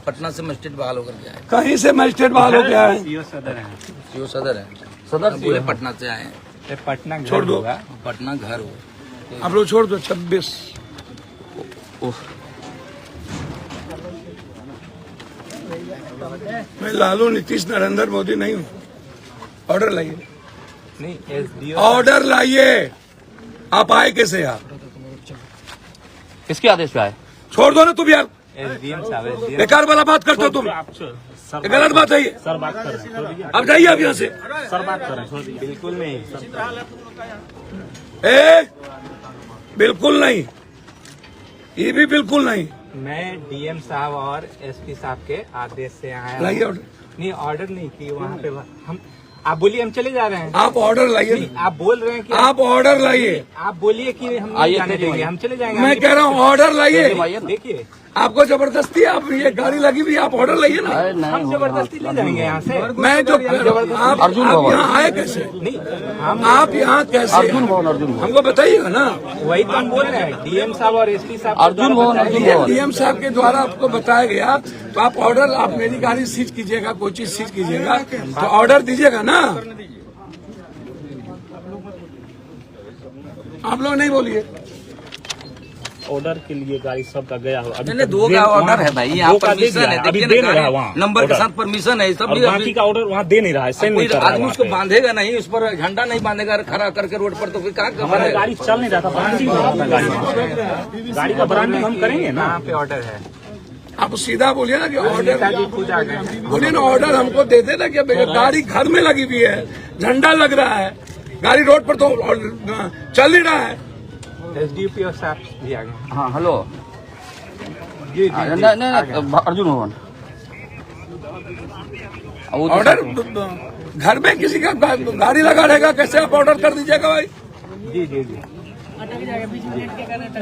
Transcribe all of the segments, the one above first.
पटना से मजिस्ट्रेट बहाल होकर के आए। कहीं से मजिस्ट्रेट बहाल होकर आए? सीओ सदर है। सदर पूरे पटना से आए हैं। पटना छोड़ दो, पटना घर हो। आप लोग छोड़ दो। 26 मैं लालू नीतीश नरेंद्र मोदी नहीं हूँ। ऑर्डर लाइए, नहीं एसडीओ ऑर्डर लाइए। आप आए कैसे यार? किसके आदेश पे आए? छोड़ दो ना तुम यार, एसडीएम साहब बेकार वाला बात करते हो तुम। ये गलत बात है ये। सर बात कर रहे हैं, अब जाइए आप यहाँ से। सर बात कर रहे हैं, बिल्कुल नहीं बिल्कुल नहीं, ये भी बिल्कुल नहीं। मैं डीएम साहब और एसपी साहब के आदेश से आया लाइए हूं। ऑर्डर। नहीं ऑर्डर नहीं की वहाँ पे हम, आप बोलिए हम चले जा रहे हैं। आप ऑर्डर लाइए, आप बोल रहे हैं कि आप ऑर्डर लाइए। आप बोलिए कि हम नहीं जाने देंगे, हम चले जाएंगे। मैं कह रहा हूँ ऑर्डर लाइए। देखिए आपको जबरदस्ती, आप ये गाड़ी लगी हुई, आप ऑर्डर लाइए ना। हम जबरदस्ती ले जाएंगे यहाँ से। मैं जो आप यहाँ आए कैसे? नहीं हम, आप यहाँ कैसे? अर्जुन भवन हमको बताइएगा ना। वही तो हम बोल रहे हैं, डीएम साहब और एसपी साहब अर्जुन भवन डीएम साहब के द्वारा आपको बताया गया, तो आप ऑर्डर, आप मेरी गाड़ी सीज कीजिएगा, कोई चीज सीज कीजिएगा तो ऑर्डर दीजिएगा ना। आप लोग नहीं बोलिए। ऑर्डर के लिए गाड़ी सबका गया हो। मैंने 2 का ऑर्डर है भाई, यहाँ परमिशन है, अभी देखिए दे ना, नहीं रहा वहाँ नंबर के साथ परमिशन है सब। और बाकी का ऑर्डर वहाँ दे नहीं रहा है, सेंड नहीं कर रहा है आदमी वहाँ उसको पे। बांधेगा नहीं, उस पर झंडा नहीं बांधेगा खड़ा करके रोड पर, तो फिर कहाँ हमारा गाड़ी चल नहीं रहा था, ब्रांडिंग हो रहा था गाड़ी, गाड़ी का ब्रांडिंग हम करेंगे ना। यहाँ पे ऑर्डर है। आप सीधा बोलिए ना कि ऑर्डर, नेताजी खुद आ गए। बोलिए ना ऑर्डर हमको दे देना कि गाड़ी घर में लगी हुई है, झंडा लग रहा है, गाड़ी रोड पर तो चल नहीं रहा है। एसडीपी साहब भी आ गए। हाँ हेलो, जी नहीं अर्जुन भवन ऑर्डर घर में किसी का गाड़ी लगा रहेगा, कैसे आप ऑर्डर कर दीजिएगा भाई? जी जी जी।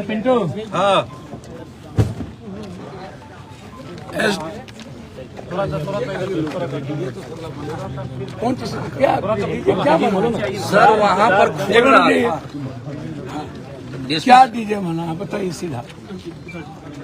पिंटू हाँ कौन चीज क्या सर वहाँ पर खोल रहा था। क्या दीजिए मना, बताइए सीधा।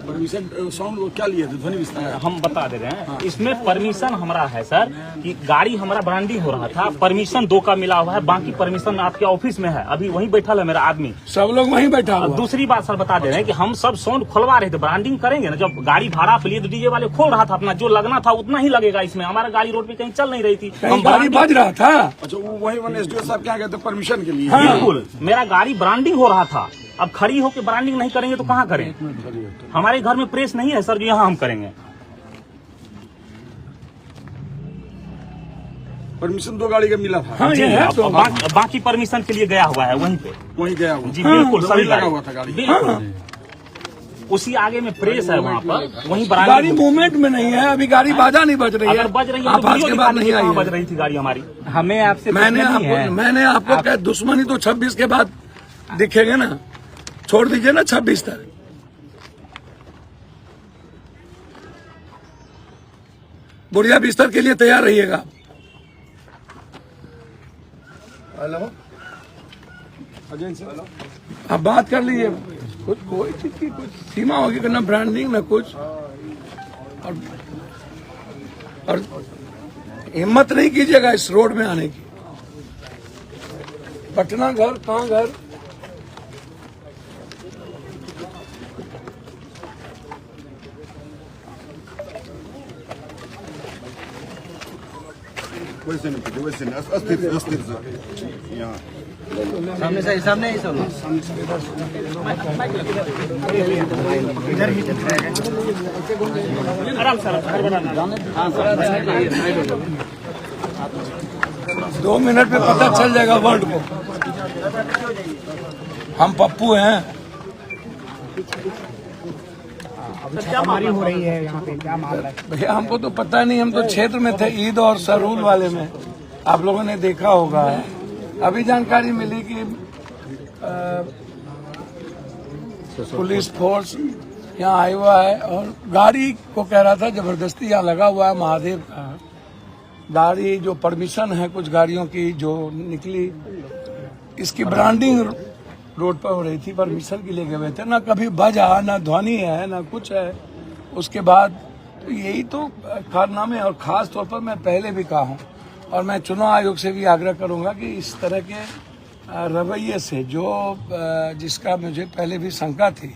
परमिशन साउंड क्या लिए थे? ध्वनि विस्तार हम बता दे रहे हैं, इसमें परमिशन हमारा है सर कि गाड़ी हमारा ब्रांडिंग हो रहा था, परमिशन 2 का मिला हुआ है, बाकी परमिशन आपके ऑफिस में है, अभी वहीं बैठा है मेरा आदमी। सब लोग वहीं बैठा और हुआ। दूसरी बात सर बता दे रहे हैं कि हम सब साउंड खुलवा रहे थे, ब्रांडिंग करेंगे ना, जब गाड़ी भाड़ा पे लिए तो डीजे वाले खोल रहा था अपना, जो लगना था उतना ही लगेगा इसमें। हमारा गाड़ी रोड पे कहीं चल नहीं रही थी, कहीं गाड़ी बज रहा था। अच्छा, वो वही एसडीओ साहब क्या कहते परमिशन के लिए? बिल्कुल मेरा गाड़ी ब्रांडिंग हो रहा था। अब खड़ी होकर ब्रांडिंग नहीं करेंगे तो कहाँ करें? हमारे घर में प्रेस नहीं है सर, जो यहाँ हम करेंगे। परमिशन 2 गाड़ी का मिला था। हाँ, जी, ये है अब तो। बाकी परमिशन के लिए गया हुआ है वहीं पे। वहीं गया हुआ जी बिल्कुल, सभी लगा हुआ था गाड़ी। बिल्कुल उसी आगे में प्रेस है वहाँ पर, वहीं गाड़ी ब्रांडिंग। मूवमेंट में नहीं है अभी, गाड़ी बाजा नहीं बज रही है। अगर बज रही है आप तो आज वीडियो के बाद दिखा नहीं दीजिए कहाँ आई बज है। रही थी गाड़ी हमारी। हमें आपसे मैंने आपको क्या दुश्मनी तो 26 के बाद दिखेगा ना, छोड़ दीजिए ना 26 तक। बुढ़िया बिस्तर के लिए तैयार रहिएगा। हेलो अजय से हेलो। आप बात कर लीजिए, कुछ कोई चीज की कुछ सीमा होगी कि ना ब्रांडिंग ना कुछ। और हिम्मत नहीं कीजिएगा इस रोड में आने की। पटना घर, कहाँ घर? वैसे नहीं, वैसे नहीं, अस्थिर से यहाँ सामने से सामने ही सब आराम से 2 मिनट में पता चल जाएगा वर्ल्ड को। हम पप्पू हैं। क्या मारी हो रही है यहाँ पे, क्या मामला है? भैया हमको तो पता नहीं, हम तो क्षेत्र में थे, ईद और सरूल वाले में। आप लोगों ने देखा होगा। अभी जानकारी मिली कि पुलिस फोर्स यहाँ आया हुआ है और गाड़ी को कह रहा था जबरदस्ती यहाँ लगा हुआ है महादेव का। गाड़ी जो परमिशन है कुछ गाड़ियों की जो निकली, इसकी ब्रांडिंग रोड पर हो रही थी, परमिशन के लिए गए थे। ना कभी बजा, ना ध्वनि है, ना कुछ है। उसके बाद तो यही तो कारनामे। और खास तौर पर मैं पहले भी कहा हूँ और मैं चुनाव आयोग से भी आग्रह करूंगा कि इस तरह के रवैये से जिसका मुझे पहले भी शंका थी,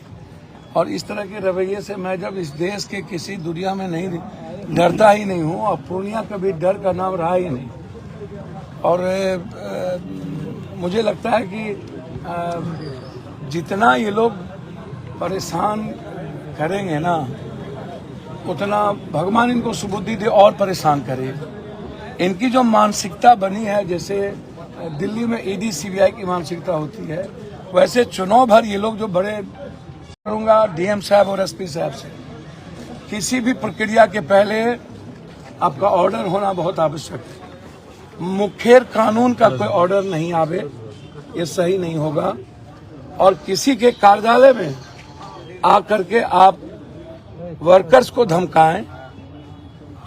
और इस तरह के रवैये से मैं जब इस देश के किसी दुनिया में नहीं डरता ही नहीं हूँ, और पूर्णिया कभी डर का नाम रहा ही नहीं। और मुझे लगता है कि जितना ये लोग परेशान करेंगे ना, उतना भगवान इनको सुबुद्धि दे और परेशान करे। इनकी जो मानसिकता बनी है, जैसे दिल्ली में ईडी सीबीआई की मानसिकता होती है, वैसे चुनाव भर ये लोग जो बड़े करूंगा डीएम साहब और एसपी साहब से, किसी भी प्रक्रिया के पहले आपका ऑर्डर होना बहुत आवश्यक है। मुखेर कानून का कोई ऑर्डर नहीं आवे, ये सही नहीं होगा। और किसी के कार्यालय में आकर के आप वर्कर्स को धमकाएं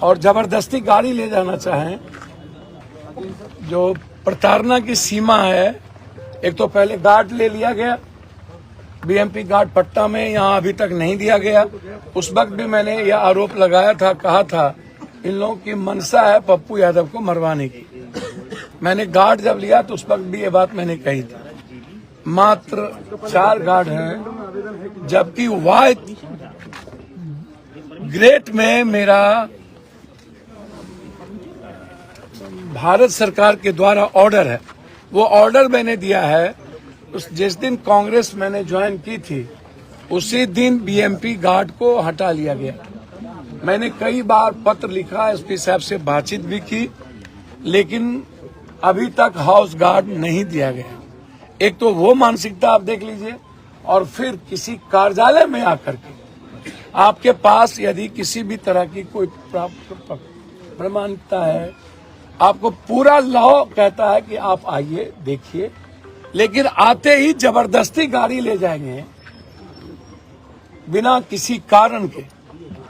और जबरदस्ती गाड़ी ले जाना चाहें, जो प्रताड़ना की सीमा है। एक तो पहले गार्ड ले लिया गया, बीएमपी गार्ड पटना में, यहाँ अभी तक नहीं दिया गया। उस वक्त भी मैंने यह आरोप लगाया था, कहा था इन लोगों की मनसा है पप्पू यादव को मरवाने की। मैंने गार्ड जब लिया तो उस वक्त भी ये बात मैंने कही थी। मात्र 4 गार्ड हैं, जबकि वाई ग्रेट में मेरा भारत सरकार के द्वारा ऑर्डर है, वो ऑर्डर मैंने दिया है। जिस दिन कांग्रेस मैंने ज्वाइन की थी, उसी दिन बीएमपी गार्ड को हटा लिया गया। मैंने कई बार पत्र लिखा, एसपी साहब से बातचीत भी की, लेकिन अभी तक हाउस गार्ड नहीं दिया गया। एक तो वो मानसिकता आप देख लीजिए, और फिर किसी कार्यालय में आकर के आपके पास यदि किसी भी तरह की कोई प्रमाणिकता है, आपको पूरा लॉ कहता है कि आप आइए देखिए, लेकिन आते ही जबरदस्ती गाड़ी ले जाएंगे बिना किसी कारण के,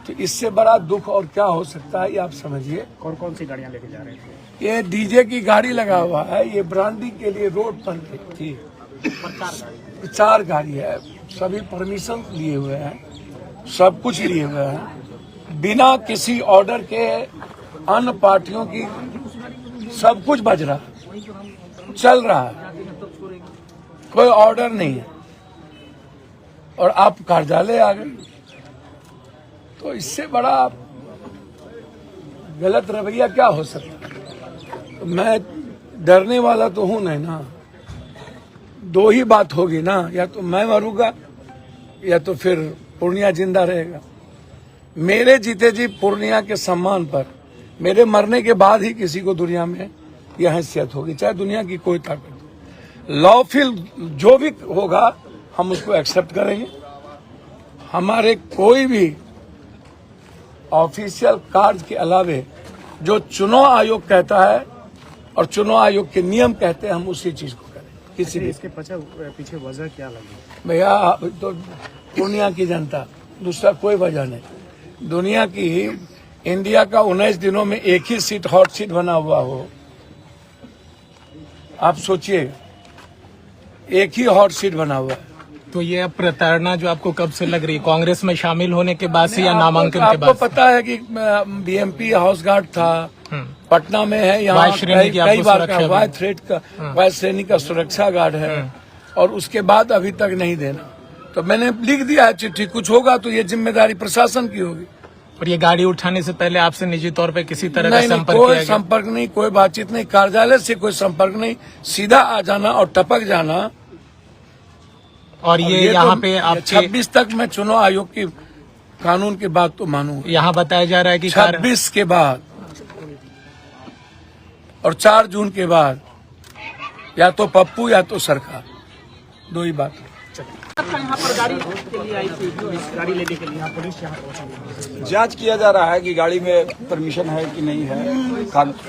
तो इससे बड़ा दुख और क्या हो सकता है, ये आप समझिए। कौन कौन सी गाड़ियां लेके जा रहे थे? ये डीजे की गाड़ी लगा हुआ है, ये ब्रांडी के लिए रोड पर थी। 4 गाड़ी है, सभी परमिशन लिए हुए हैं, सब कुछ लिए हुए हैं, बिना किसी ऑर्डर के अन्य पार्टियों की सब कुछ बज रहा है, चल रहा है, कोई ऑर्डर नहीं है, और आप कार्यालय आ गए। तो इससे बड़ा गलत रवैया क्या हो सकता है? तो मैं डरने वाला तो हूं नहीं ना। 2 ही बात होगी ना, या तो मैं मरूंगा या तो फिर पूर्णिया जिंदा रहेगा। मेरे जीते जी पूर्णिया के सम्मान पर मेरे मरने के बाद ही किसी को दुनिया में यह हैसियत होगी, चाहे दुनिया की कोई ताकत हो। लॉफुल जो भी होगा हम उसको एक्सेप्ट करेंगे। हमारे कोई भी ऑफिशियल कार्य के अलावे जो चुनाव आयोग कहता है और चुनाव आयोग के नियम कहते हैं, हम उसी चीज को करें। किसी भी इसके पीछे वजह क्या लगी? भैया तो दुनिया की जनता, दूसरा कोई वजह नहीं। दुनिया की इंडिया का 19 दिनों में एक ही सीट हॉट सीट बना हुआ हो, आप सोचिए, एक ही हॉट सीट बना हुआ है। तो ये प्रताड़ना जो आपको कब से लग रही है, कांग्रेस में शामिल होने के बाद से या नामांकन के बाद? आपको पता है कि बीएमपी हाउस गार्ड था, पटना में है, यहाँ कई बार का वाई थ्रेड का, वाई श्रेणी का सुरक्षा गार्ड है, और उसके बाद अभी तक नहीं देना। तो मैंने लिख दिया है चिट्ठी, कुछ होगा तो ये जिम्मेदारी प्रशासन की होगी। और ये गाड़ी उठाने से पहले आपसे निजी तौर पे किसी तरह का संपर्क कोई किया गया? संपर्क नहीं, कोई बातचीत नहीं, कार्यालय से कोई संपर्क नहीं, सीधा आ जाना और टपक जाना। और ये यहाँ पे आप 26 तक मैं चुनाव आयोग की कानून की बात तो मानूंगा। यहाँ बताया जा रहा है कि 26 के बाद और 4 जून के बाद या तो पप्पू या तो सरकार, 2 ही बात। यहाँ पर गाड़ी के लिए आई थी, गाड़ी लेने के लिए यहाँ पुलिस यहाँ पहुंची। जांच किया जा रहा है कि गाड़ी में परमिशन है कि नहीं है।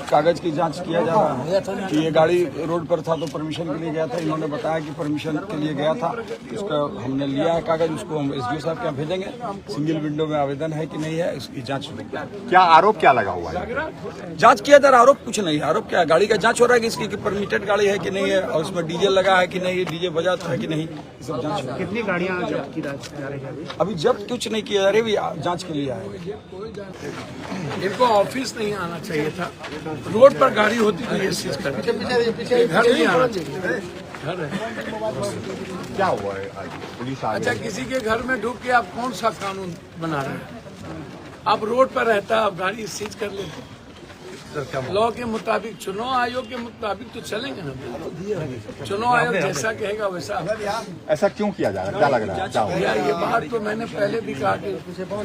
कागज की जांच किया जा रहा है कि ये गाड़ी रोड पर था तो परमिशन के लिए गया था। इन्होंने बताया कि परमिशन के लिए गया था, उसका हमने लिया है कागज, उसको हम एसडीओ साहब के यहाँ भेजेंगे। सिंगल विंडो में आवेदन है कि नहीं है, इसकी जांच होगी। क्या आरोप क्या लगा हुआ है? जांच किया जा रहा है। आरोप कुछ नहीं है। आरोप क्या है, गाड़ी का जांच हो रहा है कि इसकी परमिटेड गाड़ी है कि नहीं है, और उसमें डीजल लगा है कि नहीं, डीजे बजा है कि नहीं, ये सब जांच हो रहा है। कितनी गाड़ियां जब्त की जा रही है अभी जब्त कुछ नहीं किया जा रहा है, अभी जांच के लिए आए। इनको ऑफिस नहीं आना चाहिए था, रोड पर गाड़ी होती तो ये चीज करती। घर नहीं आना चाहिए, घर है। क्या हुआ है आज पुलिस आ अच्छा, किसी के घर में ढुक के आप कौन सा कानून बना रहे हैं? आप रोड पर रहता, आप गाड़ी सीज कर लेते। लॉ के मुताबिक, चुनाव आयोग के मुताबिक तो चलेंगे ना। चुनाव आयोग जैसा कहेगा वैसा। ऐसा क्यों किया जा रहा है, क्या लग रहा है, क्या हुआ? यार ये बात तो मैंने पहले भी कहा कि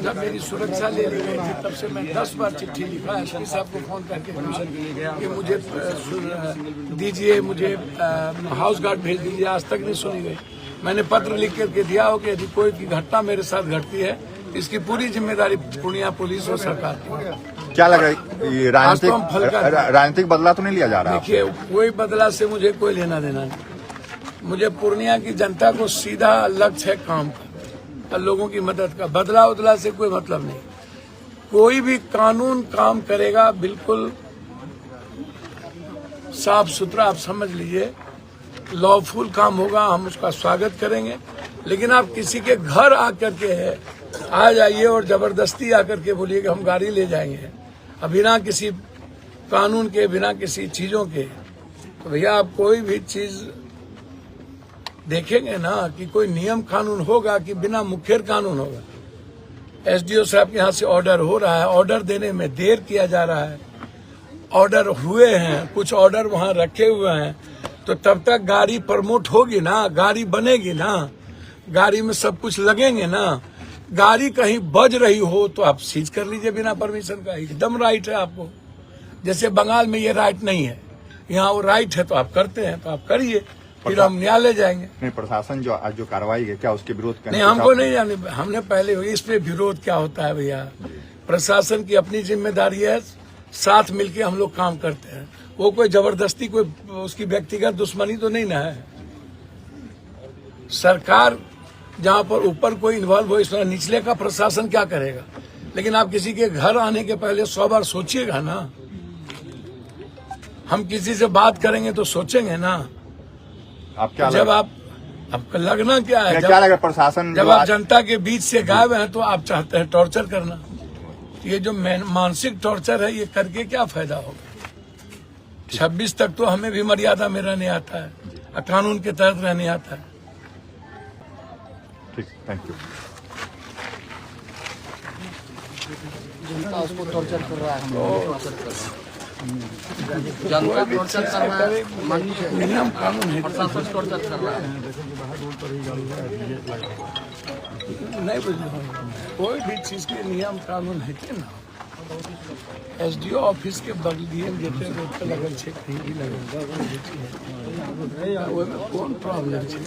जब मेरी सुरक्षा ले ली गई थी तब से मैं 10 बार चिट्ठी लिखा एसपी साहब को फोन करके कि मुझे दीजिए, मुझे हाउस गार्ड भेज दीजिए। आज तक नहीं सुनी गई। मैंने पत्र लिख करके दिया हो कि यदि कोई की घटना मेरे साथ घटती है, इसकी पूरी जिम्मेदारी पूर्णिया पुलिस और सरकार की। क्या लग रहा है, ये राजनीतिक बदला तो नहीं लिया जा रहा? देखिए, कोई बदला से मुझे कोई लेना देना नहीं। मुझे पूर्णिया की जनता को सीधा लक्ष्य है काम का और लोगों की मदद का। बदला उदला से कोई मतलब नहीं। कोई भी कानून काम करेगा बिल्कुल साफ सुथरा, आप समझ लीजिए लॉफुल काम होगा, हम उसका स्वागत करेंगे। लेकिन आप किसी के घर आकर के आ जाइए और जबरदस्ती आकर के बोलिए कि हम गाड़ी ले जाएंगे, बिना किसी कानून के, बिना किसी चीजों के, तो भैया आप कोई भी चीज देखेंगे ना कि कोई नियम कानून होगा कि बिना मुखर कानून होगा। एसडीओ साहब के यहाँ से ऑर्डर हो रहा है, ऑर्डर देने में देर किया जा रहा है। ऑर्डर हुए हैं, कुछ ऑर्डर वहाँ रखे हुए हैं, तो तब तक गाड़ी प्रमोट होगी ना, गाड़ी बनेगी ना, गाड़ी में सब कुछ लगेंगे ना। गाड़ी कहीं बज रही हो तो आप सीज कर लीजिए बिना परमिशन का, एकदम राइट है आपको। जैसे बंगाल में ये राइट नहीं है, यहाँ वो राइट है तो आप करते हैं, तो आप करिए, फिर हम न्यायालय जाएंगे। नहीं, प्रशासन जो आज जो कार्रवाई है, क्या उसके विरोध करने? नहीं, हमको नहीं जाने, हमने पहले इस पे विरोध क्या होता है भैया। प्रशासन की अपनी जिम्मेदारी है, साथ मिलके हम लोग काम करते हैं। वो कोई जबरदस्ती, कोई उसकी व्यक्तिगत दुश्मनी तो नहीं ना है। सरकार जहाँ पर ऊपर कोई इन्वॉल्व हो, इस निचले का प्रशासन क्या करेगा? लेकिन आप किसी के घर आने के पहले 100 बार सोचिएगा ना। हम किसी से बात करेंगे तो सोचेंगे ना। आप क्या जब आप, आपका लगना क्या है? क्या लग रहा है प्रशासन जब आप जनता के बीच से गायब हैं तो आप चाहते हैं टॉर्चर करना। ये जो मानसिक टॉर्चर है, ये करके क्या फायदा होगा? 26 तक तो हमें भी मर्यादा में रहने आता है, कानून के तहत रहने आता है। ठीक, थैंक यू। जनता उसको टॉर्चर कर रहा है, जनता टॉर्चर कर रहा है, नियम कानून है, प्रशासन टॉर्चर कर रहा है। नहीं बुझे, कोई भी चीज के नियम कानून है कि ना। एसडीओ ऑफिस के बगल डीएम जेते रोड पे लगल छे, कहीं भी लगल कौन प्रॉब्लम छे?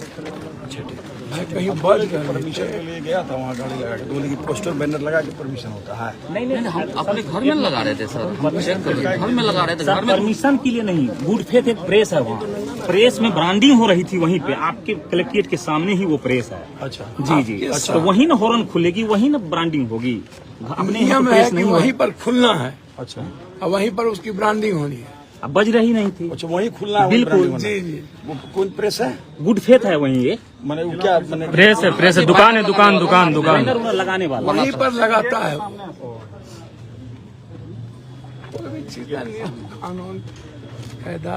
भाई कहीं बज गए, परमिशन के लिए गया था, वहाँ गाड़ी लगा के बोले कि पोस्टर बैनर लगा के परमिशन होता है। नहीं, हम अपने घर में लगा रहे थे सर, हम चेक कर लिए, घर में लगा रहे थे। घर में परमिशन के लिए नहीं, गुड फेथ एक प्रेस है वहाँ, प्रेस में ब्रांडिंग हो रही थी वहीं पे, आपके कलेक्ट्रेट के सामने ही वो प्रेस है। अच्छा जी जी, तो वहीं ना हॉर्न खुलेगी, वहीं ना ब्रांडिंग होगी। अपने नियम है कि वहीं पर खुलना है, अच्छा, और वहीं पर उसकी ब्रांडिंग होनी है। अब बज रही नहीं थी। अच्छा, वहीं खुलना है, बिल्कुल, जी जी। वो कौन प्रेस है? गुड फेथ है वहीं, ये मैंने वो क्या मैंने प्रेस है, प्रेस है, दुकान है, दुकान दुकान दुकान बैनर लगाने वाला वहीं पर लगाता है। कोई भी चीज का नियम कानून कायदा